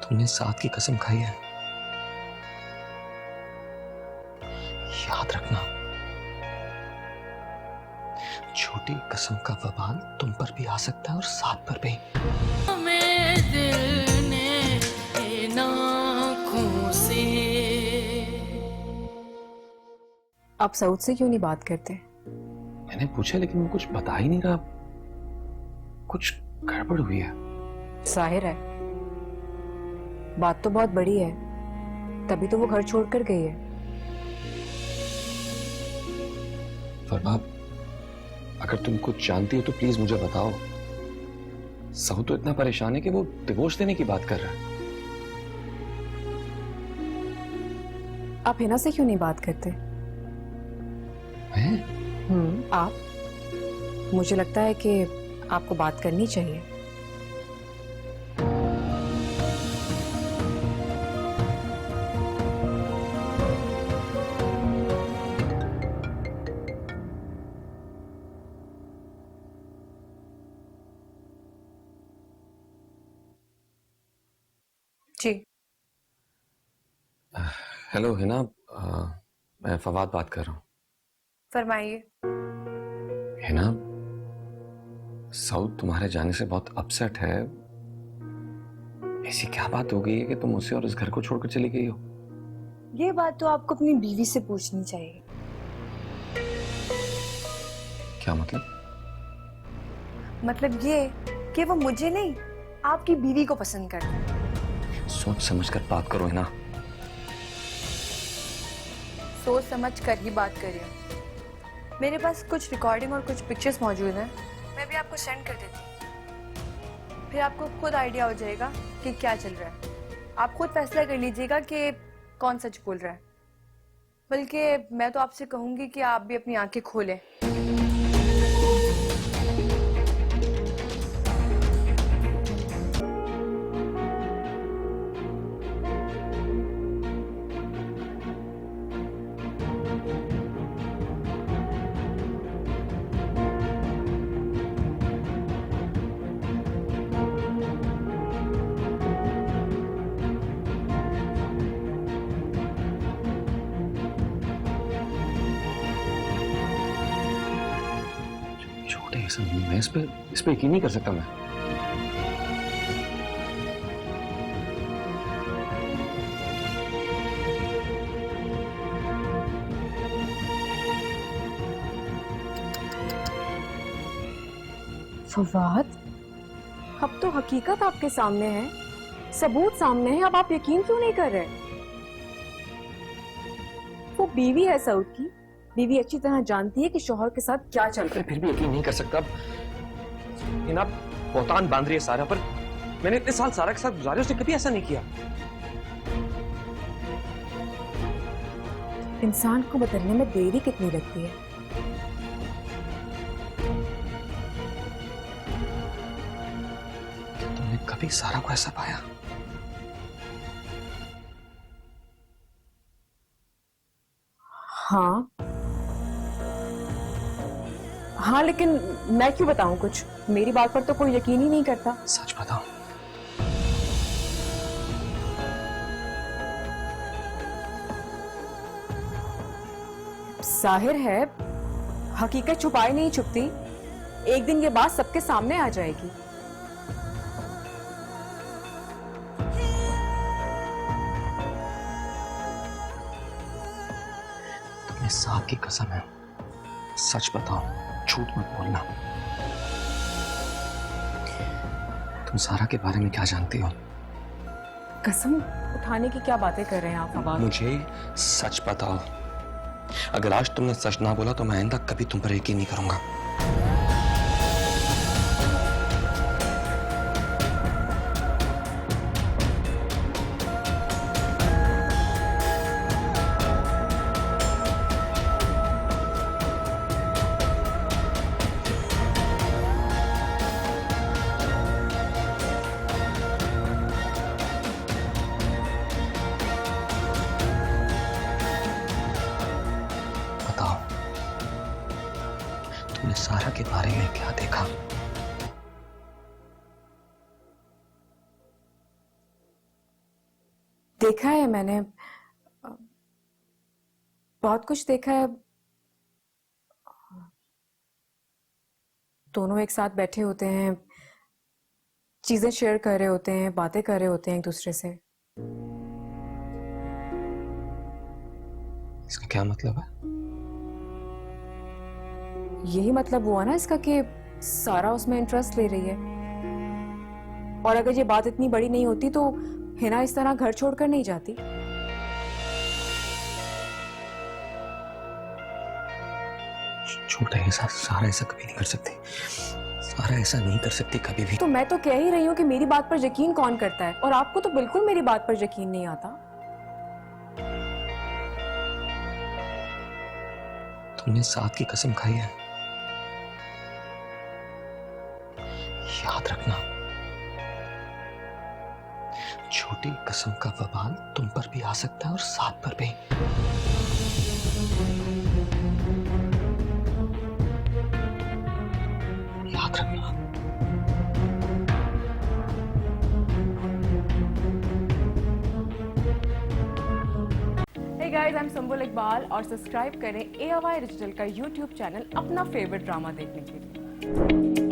तुमने साथ की कसम खाई है, याद रखना छोटी कसम का वबाल तुम पर भी आ सकता है और साथ पर भी। दिल ने इन आँखों से। आप सऊद से क्यों नहीं बात करते? मैंने पूछा लेकिन वो कुछ बता ही नहीं रहा। कुछ गड़बड़ हुई है। जाहिर है, बात तो बहुत बड़ी है, तभी तो वो घर छोड़कर गई है। फरमा, अगर तुम कुछ जानती हो तो प्लीज मुझे बताओ। सहू तो इतना परेशान है कि वो डिवोर्स देने की बात कर रहा है। आप हिना से क्यों नहीं बात करते? मैं? आप, मुझे लगता है कि आपको बात करनी चाहिए। जी। हेलो हिना, मैं फवाद बात कर रहा हूँ। फरमाइए। हिना, साउथ तुम्हारे जाने से बहुत अपसेट है। ऐसी क्या बात हो गई है कि तुम उसे और इस घर को छोड़कर चली गई हो? ये बात तो आपको अपनी बीवी से पूछनी चाहिए। क्या मतलब? मतलब ये कि वो मुझे नहीं, आपकी बीवी को पसंद करता है। सोच समझ कर बात करो हिना। सोच समझ कर ही बात कर रही हूँ। मेरे पास कुछ रिकॉर्डिंग और कुछ पिक्चर्स मौजूद हैं, मैं भी आपको सेंड कर देती हूँ। फिर आपको खुद आइडिया हो जाएगा कि क्या चल रहा है। आप खुद फैसला कर लीजिएगा कि कौन सच बोल रहा है। बल्कि मैं तो आपसे कहूंगी कि आप भी अपनी आंखें खोलें। छोटे ऐसा नहीं, मैं इस पे यकीन नहीं कर सकता मैं। फवाद, अब तो हकीकत आपके सामने है, सबूत सामने है, अब आप यकीन क्यों नहीं कर रहे? वो बीवी है सऊद की, बीवी अच्छी तरह जानती है कि शौहर के साथ क्या चल रहा मैं फिर भी यकीन नहीं कर सकता। हिना, बहुतान बांध रही है सारा पर। मैंने इतने साल सारा के साथ गुजारे, उसने कभी ऐसा नहीं किया। है। इंसान को बदलने में देरी कितनी लगती है। तुमने कभी सारा को ऐसा पाया? हाँ हाँ, लेकिन मैं क्यों बताऊं कुछ? मेरी बात पर तो कोई यकीन ही नहीं करता। सच बताओ। जाहिर है, हकीकत छुपाई नहीं छुपती। एक दिन ये बात सबके सामने आ जाएगी। तुम्हें साथ की कसम है, सच बताओ, झूठ मत बोलना। तुम सारा के बारे में क्या जानती हो? कसम उठाने की क्या बातें कर रहे हैं आप फवाद? मुझे सच बताओ। अगर आज तुमने सच ना बोला तो मैं आइंदा कभी तुम पर यकीन नहीं करूंगा। बताओ, तुमने सारा के बारे में क्या देखा? देखा है मैंने, बहुत कुछ देखा है। दोनों एक साथ बैठे होते हैं, चीजें शेयर कर रहे होते हैं, बातें कर रहे होते हैं एक दूसरे से। इसका क्या मतलब है? यही मतलब हुआ ना इसका कि सारा उसमें इंटरेस्ट ले रही है। और अगर ये बात इतनी बड़ी नहीं होती तो हिना इस तरह घर छोड़कर नहीं जाती। छोटा ऐसा, सारा ऐसा कभी नहीं कर सकती। सारा ऐसा नहीं कर सकती कभी भी। तो मैं तो कह ही रही हूँ कि मेरी बात पर यकीन कौन करता है, और आपको तो बिल्कुल मेरी बात पर यकीन नहीं आता। तुमने साथ की कसम खाई है, याद रखना। छोटी कसम का वबाल तुम पर भी आ सकता है और साथ पर भी। याद रखना। Hey guys, I'm संबुल इकबाल और सब्सक्राइब करें AOI डिजिटल का YouTube चैनल अपना फेवरेट ड्रामा देखने के लिए।